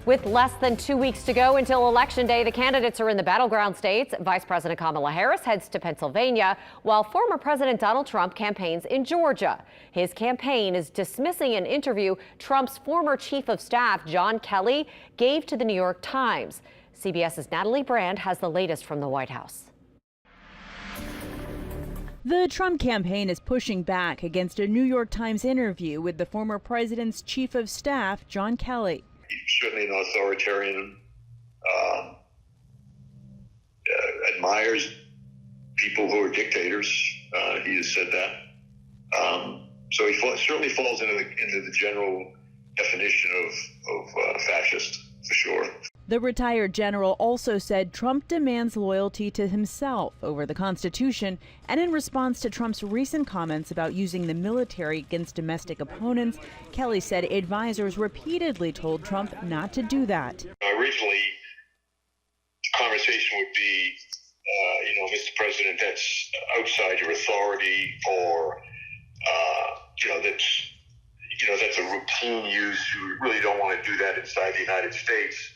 With less than 2 weeks to go until Election Day, the candidates are in the battleground states. Vice President Kamala Harris heads to Pennsylvania, while former President Donald Trump campaigns in Georgia. His campaign is dismissing an interview Trump's former chief of staff, John Kelly, gave to the New York Times. CBS's Natalie Brand has the latest from the White House. The Trump campaign is pushing back against a New York Times interview with the former president's chief of staff, John Kelly. He's certainly an authoritarian, admires people who are dictators. He has said that. So he certainly falls into the general definition of fascist, for sure. The retired general also said Trump demands loyalty to himself over the Constitution, and in response to Trump's recent comments about using the military against domestic opponents, Kelly said advisors repeatedly told Trump not to do that. Originally, the conversation would be, Mr. President, that's outside your authority, or, that's a routine use. You really don't want to do that inside the United States.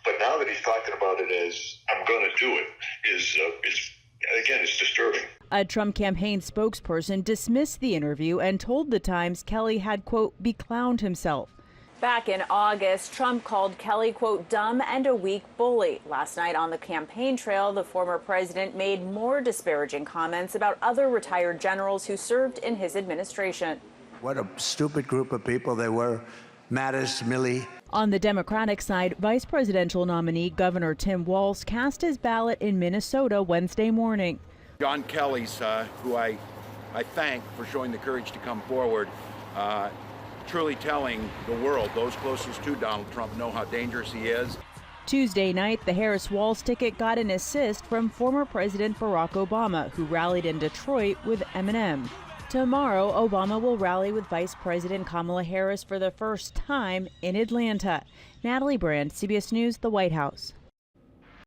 But now that he's talking about it as I'm going to do it, it's disturbing. A Trump campaign spokesperson dismissed the interview and told the Times Kelly had, quote, beclowned himself. Back in August, Trump called Kelly, quote, dumb and a weak bully. Last night on the campaign trail, the former president made more disparaging comments about other retired generals who served in his administration. What a stupid group of people they were. Mattis, Milley. On the Democratic side, vice presidential nominee Governor Tim Walz cast his ballot in Minnesota Wednesday morning. John Kelly's, who I thank for showing the courage to come forward, truly telling the world, those closest to Donald Trump, know how dangerous he is. Tuesday night, the Harris-Walz ticket got an assist from former President Barack Obama, who rallied in Detroit with Eminem. Tomorrow, Obama will rally with Vice President Kamala Harris for the first time in Atlanta. Natalie Brand, CBS News, the White House.